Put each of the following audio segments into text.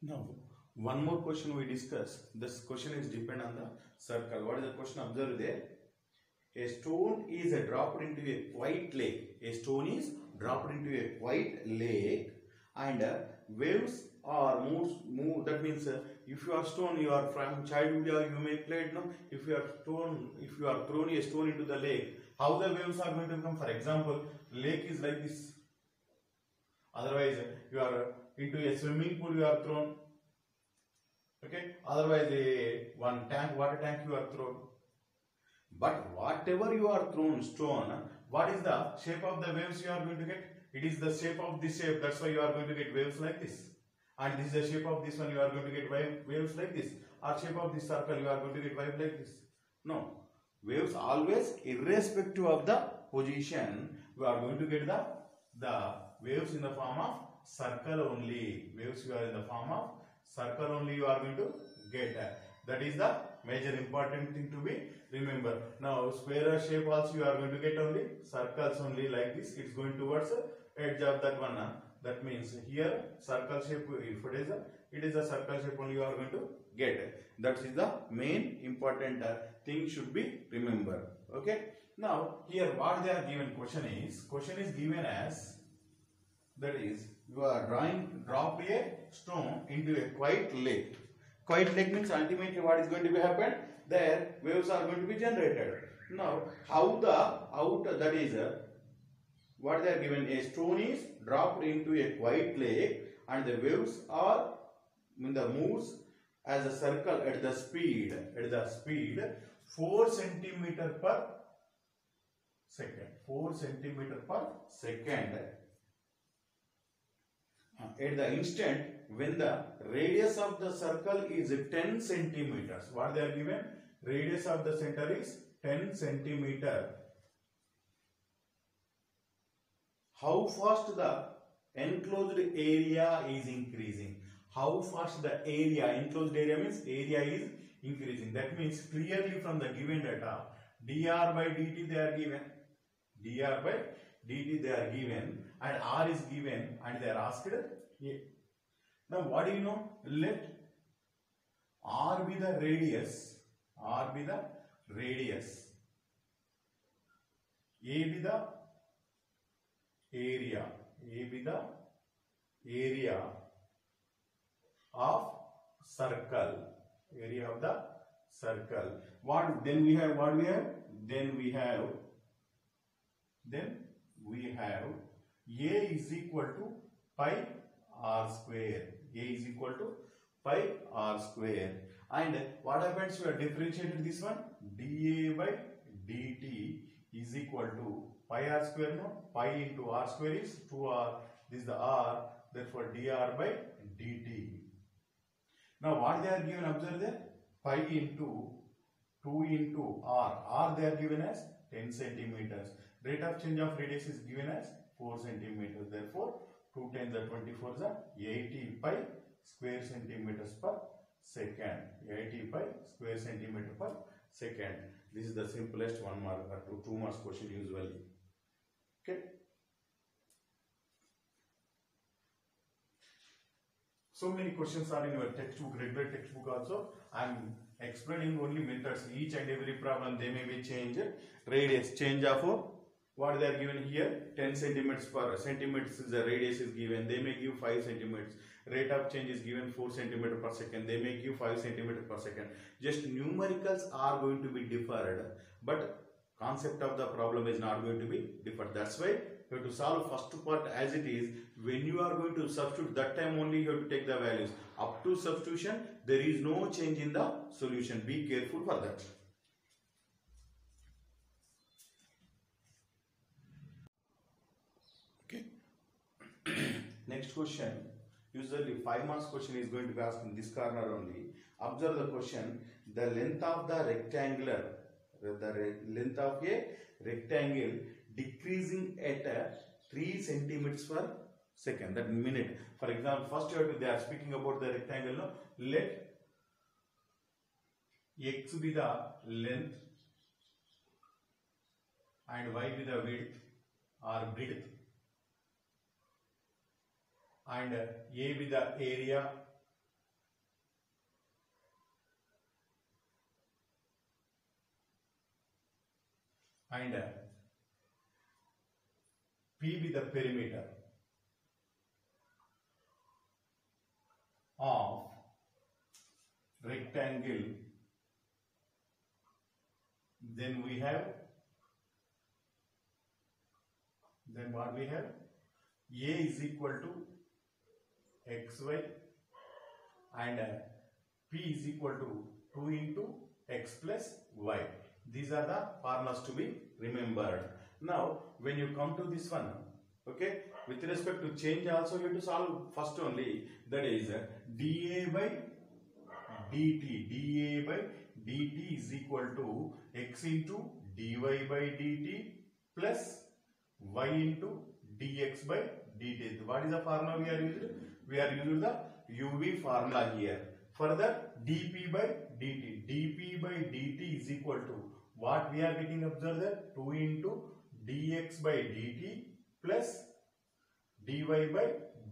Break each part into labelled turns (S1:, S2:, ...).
S1: Now, one more question we discuss. This question is depend on the circle. What is the question? Observe there. A stone is dropped into a quiet lake. A stone is dropped into a quiet lake, and waves are move. That means if you are stone, you are from childhood, you may played. No, if you are stone, if you are thrown a stone into the lake, how the waves are going to come? For example, lake is like this. Otherwise, you are into a swimming pool, you are thrown. Okay. Otherwise, one tank, water tank, you are thrown. But whatever you are thrown stone, what is the shape of the waves you are going to get? It is the shape of this shape. That's why you are going to get waves like this. And this is the shape of this one. You are going to get waves like this. Or shape of this circle. You are going to get waves like this. No. Waves always, irrespective of the position, we are going to get the waves in the form of circle only. Waves you are in the form of circle only. You are going to get. That is the major important thing to be remember. Now square shape also you are going to get only circles only like this. It's going towards edge of that one. That means here circle shape, if it is a circle shape only you are going to get. That is the main important thing should be remember. Okay. Now here what they are given question is given as, that is you are drop a stone into a quiet lake. Quiet lake means ultimately what is going to be happen? There waves are going to be generated. Now how that is what they are given, a stone is dropped into a quiet lake and the waves are in the moves as a circle at the speed 4 centimeter per second. 4 centimeter per second. At the instant when the radius of the circle is 10 centimeters, what they are given? Radius of the center is 10 centimeter. How fast the enclosed area is increasing? How fast the area, enclosed area means area is increasing. That means clearly from the given data, dr by dt they are given. Dr by dt they are given and r is given and they are asked a. Now what do you know? Let r be the radius, a be the area of circle, area of the circle. What then we have? Then we have a is equal to pi r square. A is equal to pi r square. And what happens? We have differentiated this one. dA by dt is equal to pi r square. No, pi into r square is 2r. This is the r. Therefore, dr by dt. Now, what they are given? Observe there. Pi into 2 into r. R they are given as 10 centimeters. Rate of change of radius is given as 4 centimeters. Therefore, 2 times the 24 is 80 pi square centimeters per second. 80 pi square centimeter per second. This is the simplest 1 mark or 2 marks question usually. Okay. So many questions are in your textbook, regular textbook also. I am explaining only methods. Each and every problem they may be changed. Radius change of what they are given here 10 centimeters per centimeters is the radius is given. They may give 5 centimeters. Rate of change is given 4 centimeters per second. They may give 5 centimeters per second. Just numericals are going to be differed, but concept of the problem is not going to be different. That's why you have to solve first part as it is. When you are going to substitute, that time only you have to take the values. Up to substitution, there is no change in the solution. Be careful for that. Okay. Next question. Usually 5 marks question is going to be asked in this corner only. Observe the question. The length of the length of a rectangle decreasing at 3 centimeters per second. That minute. For example, first they are speaking about the rectangle. No? Let x be the length and y be the width or breadth, and a be the area and P be the perimeter of rectangle. Then we have, then what we have? A is equal to xy and P is equal to 2 into x plus y. These are the formulas to be remembered. Now, when you come to this one, okay, with respect to change also you have to solve first only, that is dA by dt. dA by dt is equal to x into dy by dt plus y into dx by dt. What is the formula we are using? We are using the UV formula here. Further, dp by dt. dp by dt is equal to what we are getting observed there? 2 into dx by dt plus dy by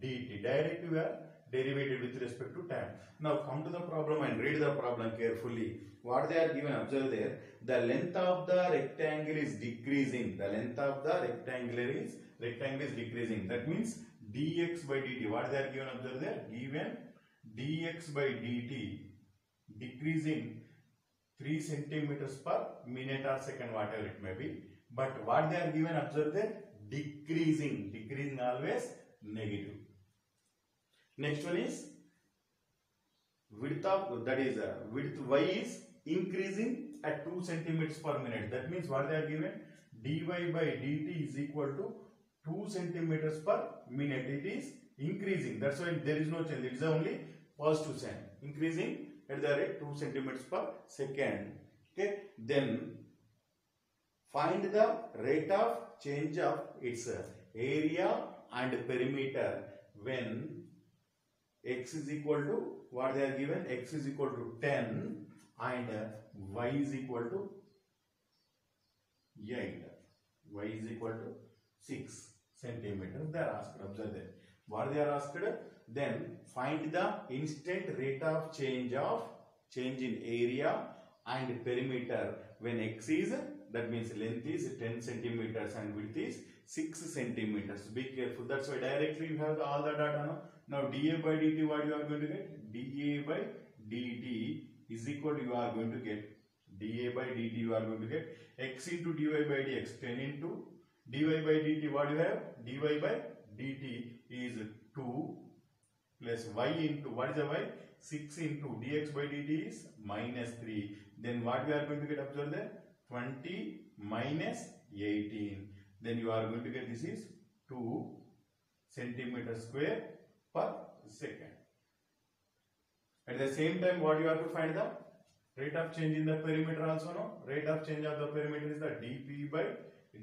S1: dt. Directly we are derivated with respect to time. Now come to the problem and read the problem carefully. What they are given, observe there. The length of the rectangle is decreasing. The length of the rectangle is decreasing. That means dx by dt. What they are given, observe there. Given dx by dt decreasing 3 centimeters per minute or second, whatever it may be. But what they are given, observe there, decreasing. Decreasing always negative. Next one is width of, that is width y is increasing at 2 centimeters per minute. That means what they are given, dy by dt is equal to 2 centimeters per minute. It is increasing. That's why there is no change. It is only positive sign. Increasing at the rate 2 centimeters per second. Okay. Then find the rate of change of its area and perimeter when x is equal to, what they are given, x is equal to 10 and y is equal to 8. Y is equal to 6 centimeters. They are asked. Observe that. What they are asked? Then find the instant rate of change in area and perimeter when x is, that means length is 10 centimeters and width is 6 centimeters. Be careful. That's why directly you have all the data now. Now dA by dt, what you are going to get? dA by dt is equal to, you are going to get dA by dt, you are going to get x into dy by dx, 10 into dy by dt, what you have? dy by dt is 2 plus y into, what is the y? 6 into dx by dt is minus 3. Then what we are going to get, observe there? 20 minus 18. Then you are going to get, this is 2 centimeters square per second. At the same time, what you have to find, the rate of change in the perimeter also. No, rate of change of the perimeter is the dp by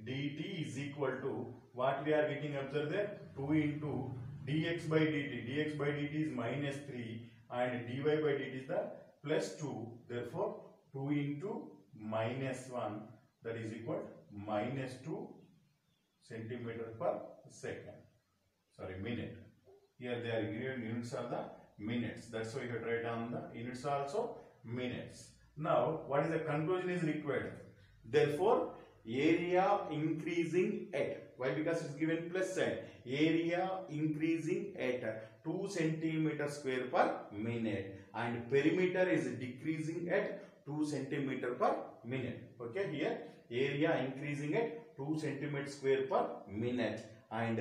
S1: dt is equal to, what we are getting, observe there, 2 into dx by dt. dx by dt is minus 3 and dy by dt is the plus 2. Therefore 2 into minus 1, that is equal to minus 2 centimeters per second. Sorry, minute. Here they are given units are the minutes. That's why you have to write down the units also minutes. Now, what is the conclusion is required? Therefore, area increasing at, why? Because it's given plus sign. Area increasing at 2 centimeters square per minute and perimeter is decreasing at 2 centimeter per minute. Okay, here area increasing at 2 centimeters square per minute and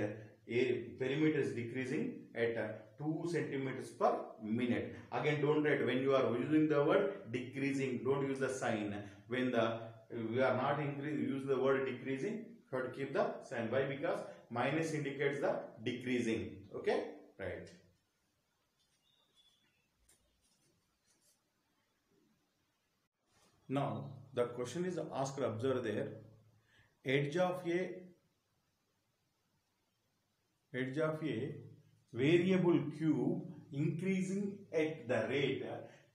S1: perimeter is decreasing at 2 centimeters per minute. Again, don't write when you are using the word decreasing. Don't use the sign. When we are not use the word decreasing, you have to keep the sign. Why? Because minus indicates the decreasing. Okay, right. Now the question is asked. Observe there. Edge of a variable cube increasing at the rate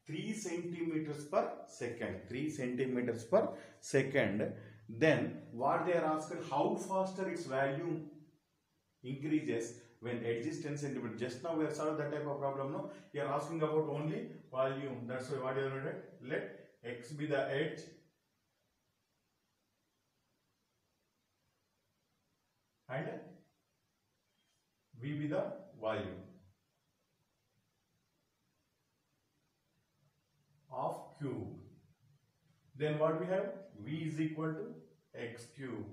S1: 3 centimeters per second. 3 centimeters per second. Then what they are asked, how faster its value increases when edge is 10 centimeters. Just now we have solved that type of problem. No, you are asking about only volume. That's why what you are going to let x be the edge and V be the volume of cube. Then what we have? V is equal to x cube.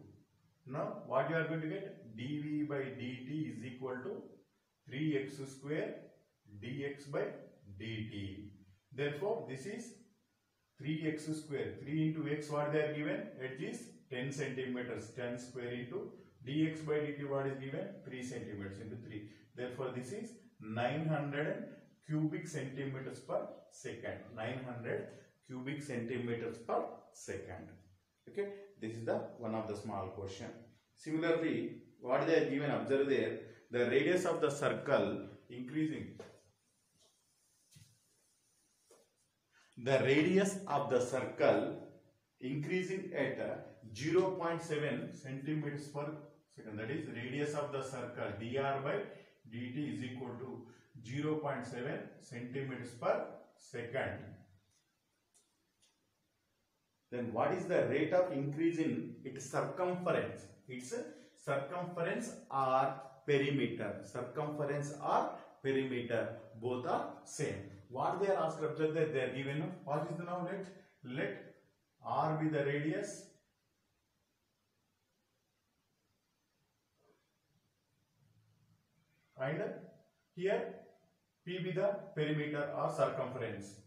S1: Now what you are going to get? dV by dt is equal to 3x square dx by dt. Therefore this is 3x square. 3 into x what they are given? It is 10 centimeters. 10 square into dx by dt what is given? 3 centimeters into 3. Therefore this is 900 cubic centimeters per second. 900 cubic centimeters per second. Okay, this is the one of the small question. Similarly, what they are given, observe there, the radius of the circle increasing. The radius of the circle increasing at 0.7 centimeters per second. That is radius of the circle dr by dt is equal to 0.7 centimeters per second. Then what is the rate of increase in its circumference? Its circumference or perimeter. Circumference or perimeter, both are same. What they are asked, observe that they are given. What is the now? Let r be the radius and here p be the perimeter or circumference.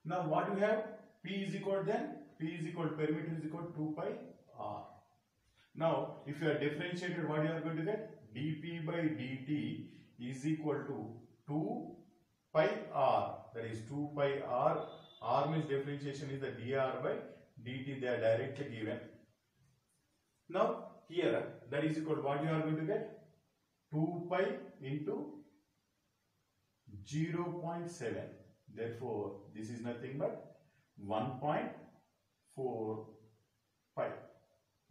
S1: Now what we have? P is equal then P is equal to perimeter is equal to 2 pi r. Now if you are differentiated, what you are going to get? dP by dt is equal to 2 pi r. That is 2 pi r. R means differentiation is the dr by dt. They are directly given. Now here that is equal to what you are going to get? 2 pi into 0.7. Therefore this is nothing but 1.4 pi.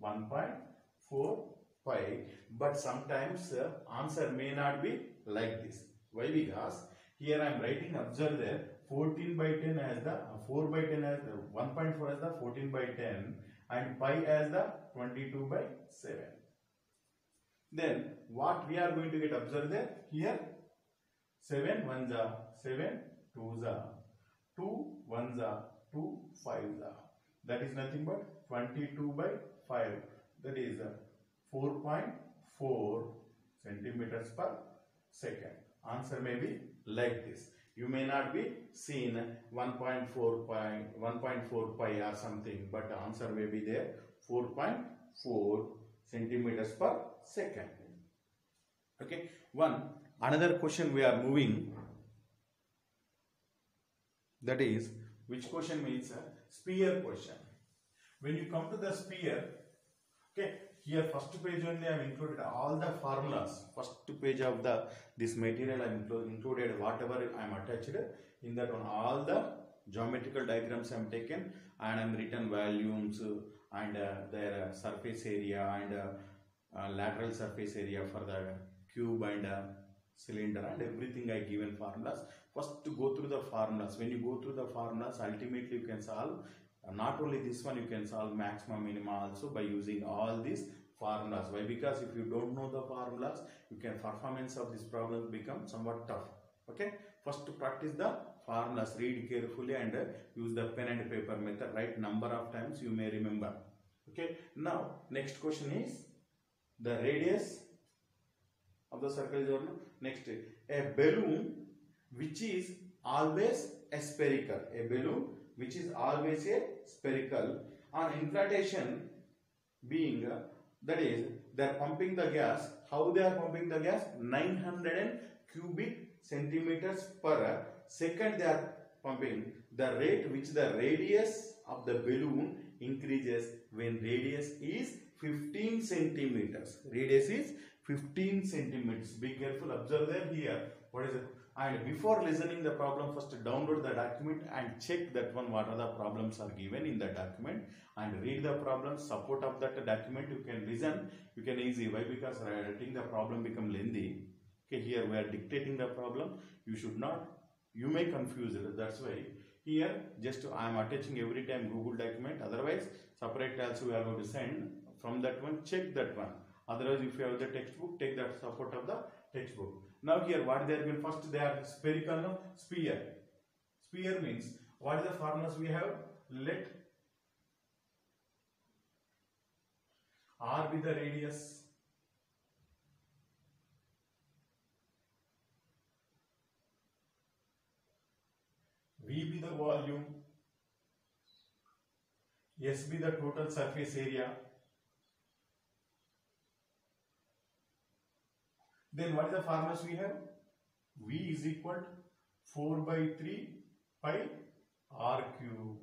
S1: 1.4 pi. But sometimes answer may not be like this. Why? Because here I am writing, observe there, 14 by 10 as the 4 by 10 as the 1.4 as the 14 by 10 and pi as the 22 by 7. Then what we are going to get, observe there, here 7 1s are 7 2s are 2 1s are 2 5s are. That is nothing but 22 by 5. That is 4.4 centimeters per second. Answer may be like this. You may not be seen 1.4 pi or something, but the answer may be there 4.4 centimeters per second. Okay. Another question we are moving. That is, which question means sphere question. When you come to the sphere, okay, here first page only I have included all the formulas. First page of this material I have included whatever I am attached. In that one all the geometrical diagrams I am taken and I am written volumes and their surface area and lateral surface area for the cube and cylinder and everything I given formulas. First to go through the formulas. When you go through the formulas, ultimately you can solve not only this one, you can solve maximum minima also by using all these formulas. Why? Because if you don't know the formulas, you can performance of this problem become somewhat tough. Okay. First to practice the formulas, read carefully and use the pen and paper method. Write number of times you may remember. Okay. Now next question is the radius of the circle is over. Next, a balloon which is always a spherical. A balloon which is always a spherical on inflation being that is they are pumping the gas. How they are pumping the gas? 900 cubic centimeters per second they are pumping. The rate which the radius of the balloon increases when radius is 15 centimeters. Radius is 15 centimeters. Be careful. Observe there here. What is it? And before listening the problem, first download the document and check that one what are the problems are given in the document and read the problem. Support of that document you can listen. You can easy. Why? Because writing the problem become lengthy. Okay, here we are dictating the problem. You should not. You may confuse it. That's why here just I am attaching every time Google document. Otherwise separate also we are going to send. From that one check that one Otherwise, if you have the textbook, take that support of the textbook. Now here, what they are given? First, they are spherical, no? Sphere. Sphere means, what is the formulas we have? Let R be the radius, V be the volume, S be the total surface area. Then what is the formulas we have? V is equal to 4 by 3 pi R cube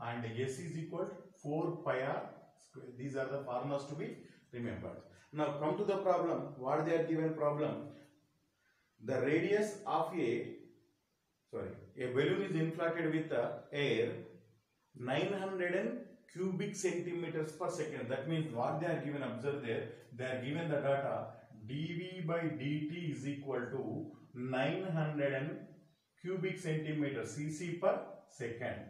S1: and S is equal to 4 pi R square. These are the formulas to be remembered. Now come to the problem. What they are given problem? The radius of a balloon is inflated with air 900 cubic centimeters per second. That means what they are given, observe there, they are given the data dV by dt is equal to 900 cubic centimeters cc per second.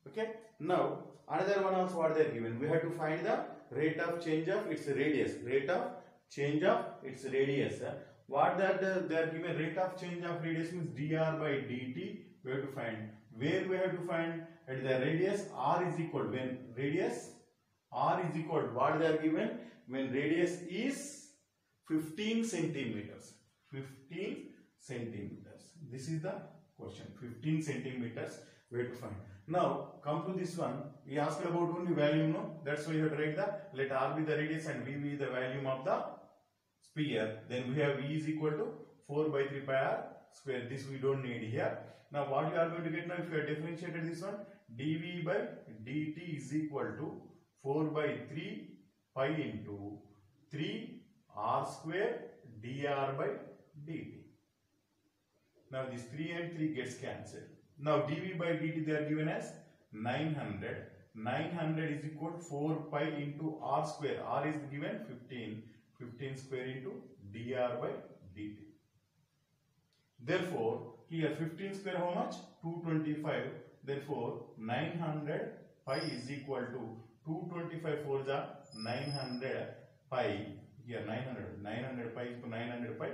S1: Okay. Now another one also what they are given, we have to find the rate of change of its radius. Rate of change of its radius. What that they are given, rate of change of radius means dr by dt. We have to find. Where we have to find? At the radius r is equal, when radius r is equal, what they are given? When radius is 15 centimeters. 15 centimeters. This is the question. 15 centimeters we have to find. Now come to this one. We asked about only volume, no? That's why you have to write the, let r be the radius and v be the volume of the sphere. Then we have v is equal to 4 by 3 pi r square. This we don't need here. Now what you are going to get now, if you have differentiated this one, dv by dt is equal to 4 by 3 pi into 3 r square dr by dt. Now this 3 and 3 gets cancelled. Now dv by dt they are given as 900. 900 is equal to 4 pi into r square. R is given 15. 15 square into dr by dt. Therefore, here 15 square how much? 225. Therefore, 900 pi is equal to 225 for the 900 pi. Here 900 pi is to 900 pi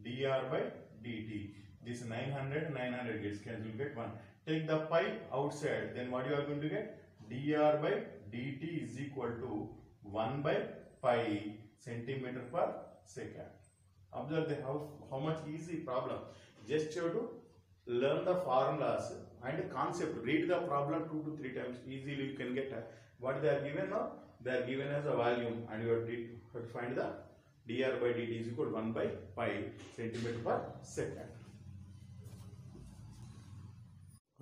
S1: dr by dt. This 900 gets cancelled, get 1. Take the pi outside, then what you are going to get? dr by dt is equal to 1 by pi centimeter per second. Observe the how much easy problem. Just you have to learn the formulas and concept. Read the problem 2 to 3 times. Easily you can get what they are given now. They are given as a volume and you have to find the dr by dt is equal to 1 by pi centimeter per second.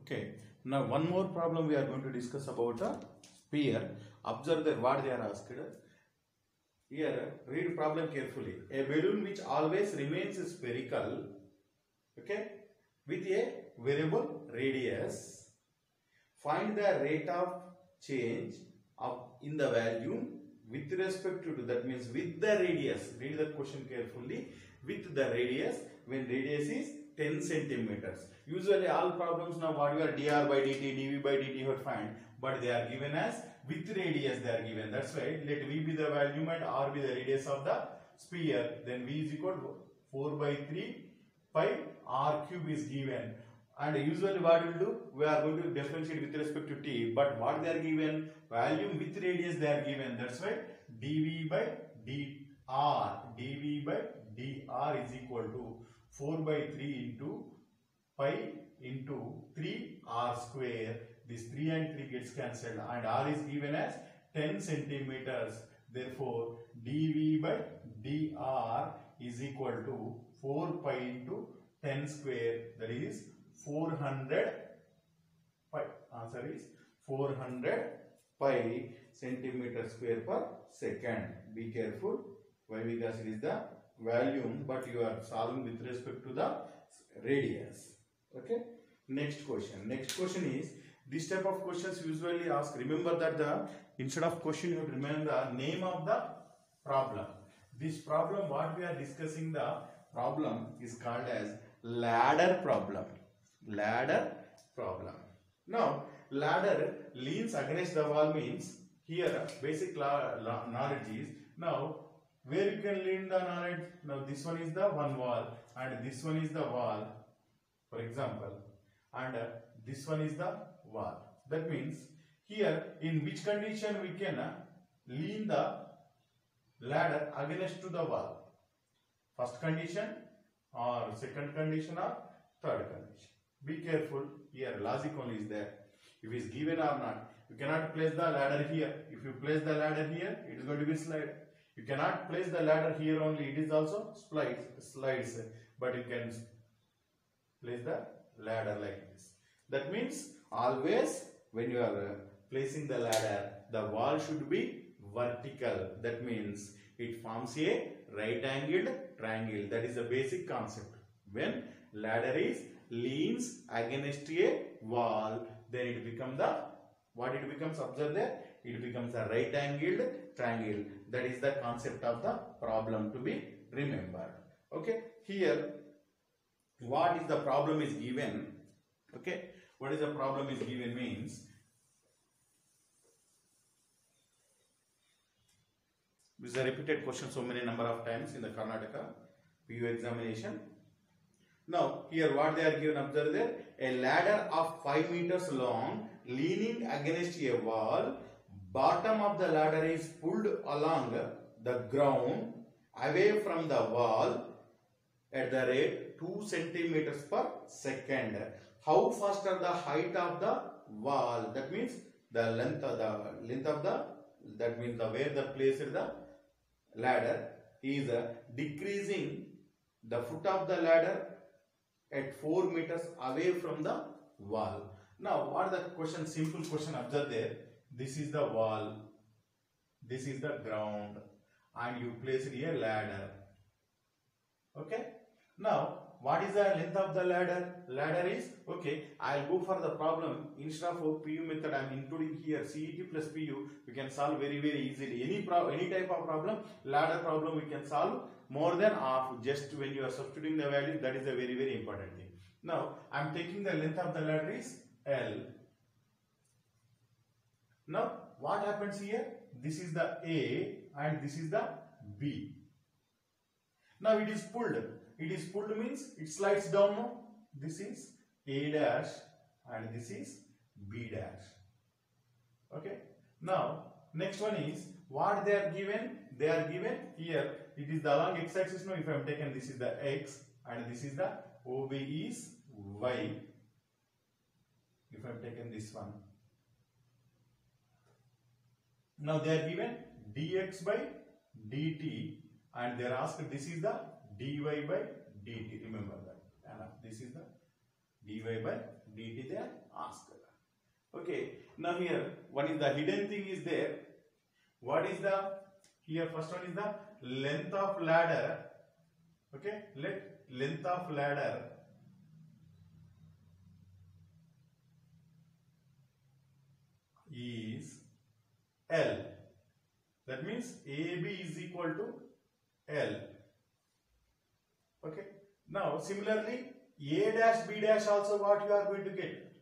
S1: Okay. Now one more problem we are going to discuss about a sphere. Observe that what they are asked. Here, read problem carefully. A balloon which always remains spherical, okay, with a variable radius. Find the rate of change in the volume with respect to, that means with the radius. Read the question carefully. With the radius, when radius is 10 centimeters. Usually all problems now what you are dr by dt, dv by dt you have to find, but they are given as with radius they are given. That's why let v be the volume and r be the radius of the sphere. Then v is equal to 4 by 3 pi r cube is given. And usually what we will do, we are going to differentiate with respect to t. But what they are given, volume with radius they are given. That's why dv by dr is equal to 4 by 3 into pi into 3 r square. This 3 and 3 gets cancelled and r is given as 10 centimeters. Therefore, dv by dr is equal to 4 pi into 10 square, that is 400 pi. Answer is 400 pi centimeter square per second. Be careful. Why? Because it is the volume, but you are solving with respect to the radius. Okay. Next question. Next question is, this type of questions usually ask. Remember that the instead of question you have to remember the name of the problem. This problem what we are discussing, the problem is called as ladder problem. Ladder problem. Now ladder leans against the wall means, here basic knowledge is Now where you can lean the knowledge? Now this one is the one wall and this one is the wall, for example, and this one is the wall. That means here in which condition we can lean the ladder against to the wall? First condition or second condition or third condition? Be careful, here logic only is there. If it is given or not, you cannot place the ladder here. If you place the ladder here, it is going to be slide. You cannot place the ladder here only, it is also slides, but you can place the ladder like this. That means always when you are placing the ladder, the wall should be vertical. That means it forms a right angled triangle. That is the basic concept. When ladder is leans against a wall, then it becomes the, what it becomes, observe there, it becomes a right angled triangle. That is the concept of the problem to be remembered. Okay, here what is the problem is given. Okay, what is the problem is given means, this is a repeated question so many number of times in the Karnataka PU examination. Now here what they are given, observe there, a ladder of 5 meters long leaning against a wall. Bottom of the ladder is pulled along the ground away from the wall at the rate 2 centimeters per second. How fast are the height of the wall? That means the length of the that means the where the place of the ladder is decreasing the foot of the ladder at 4 meters away from the wall. Now what the question, simple question, observe there. This is the wall, this is the ground, and you place here a ladder. Okay. Now what is the length of the ladder? Ladder is, okay, I will go for the problem. Instead of PU method, I am including here CET plus PU. We can solve very easily. Any type of problem, ladder problem we can solve more than half just when you are substituting the value. That is a very important thing. Now I am taking the length of the ladder is L. Now what happens here? This is the A and this is the B. Now it is pulled. It is pulled means it slides down now. This is A dash and this is B dash. Okay. Now next one is what they are given. They are given here. It is the along x axis. Now if I am taken, this is the x and this is the OB is y. If I am taken this one. Now they are given dx by dt and they are asked this is the dy by dt. Remember that. And this is the dy by dt they are asked. Okay. Now here one is the hidden thing is there. What is the, here first one is the length of ladder. Okay. Length of ladder is L. That means AB is equal to L. Okay. Now similarly A dash B dash also what you are going to get?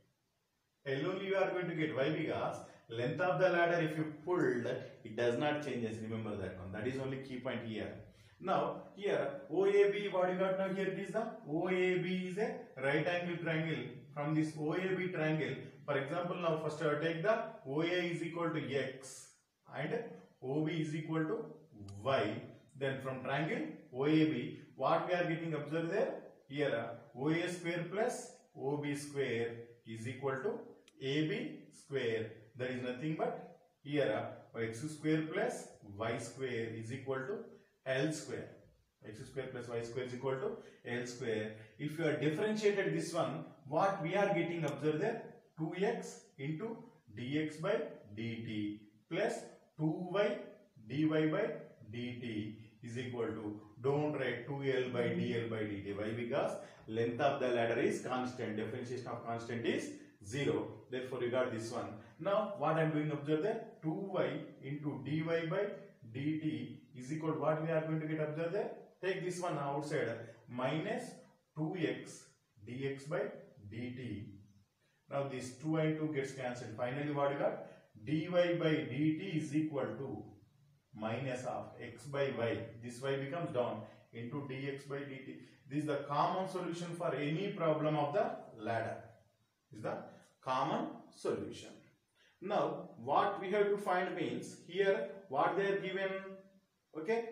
S1: L only you are going to get. Why? Because length of the ladder if you pulled, it does not change. Remember that one. That is only key point here. Now here OAB, what you got now here? It is the OAB is a right angle triangle. From this OAB triangle, for example, now first I take the OA is equal to X and OB is equal to Y. Then from triangle OAB, what we are getting, observe there, here OA square plus OB square is equal to AB square. That is nothing but here X square plus Y square is equal to L square. X square plus Y square is equal to L square. If you are differentiated this one, what we are getting, observe there, 2x into dx by dt plus 2y dy by dt is equal to, don't write 2l by dl by dt. Why? Because length of the ladder is constant. Differentiation of constant is 0. Therefore you got this one. Now what I am doing, observe there, 2y into dy by dt is equal to what we are going to get, observe there. Take this one outside, minus 2x dx by dt. Now this 2 and 2 gets cancelled. Finally what you got? Dy by dt is equal to minus of x by y. This y becomes down into dx by dt. This is the common solution for any problem of the ladder. This is the common solution. Now what we have to find means here what they are given. Okay,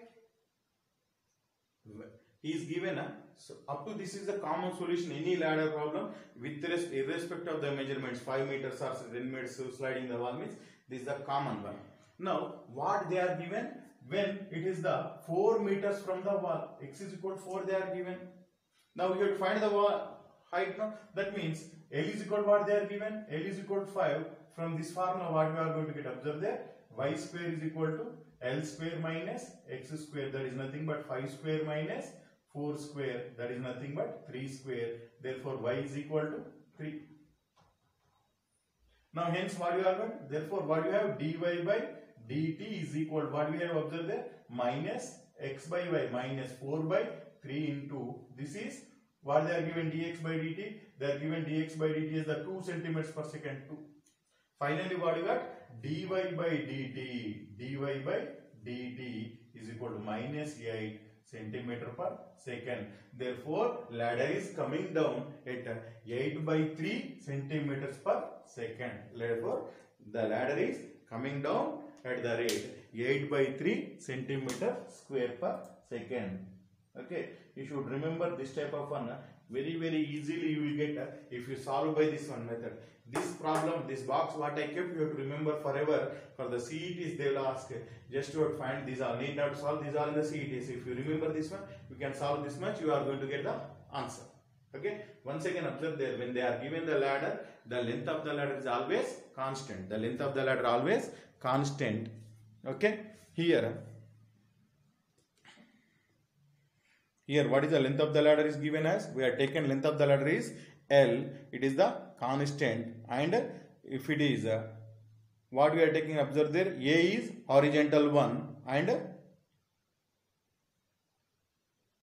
S1: he is given so up to this is the common solution any ladder problem with irrespective of the measurements 5 meters or 10 meters sliding the wall means this is the common one. Now what they are given when it is the 4 meters from the wall, x is equal to 4 they are given. Now we have to find the wall height now. That means L is equal to what they are given, L is equal to 5. From this formula what we are going to get, observe there, y square is equal to L square minus x square, that is nothing but 5 square minus 4 square, that is nothing but 3 square. Therefore y is equal to 3. Now hence what you are going, therefore what you have, dy by dt is equal to what we have observed there, minus x by y minus 4 by 3 into this is what they are given, dx by dt. They are given dx by dt as the 2 centimeters per second 2. Finally what you got, dy by dt is equal to minus 8 centimeter per second. Therefore ladder is coming down at 8 by 3 centimeters per second. Therefore the ladder is coming down at the rate 8 by 3 centimeter square per second. Okay, you should remember this type of one very easily you will get if you solve by this one method. This problem, this box what I kept, you have to remember forever. For the CETs they will ask just to find these all, need not solve these all in the CETs. If you remember this one, you can solve this much, you are going to get the answer. Okay, once again observe there, when they are given the ladder, the length of the ladder is always constant. The length of the ladder always constant. Okay, here what is the length of the ladder is given as, we are taken length of the ladder is L, it is the constant, and if it is what we are taking, observe there, A is horizontal one and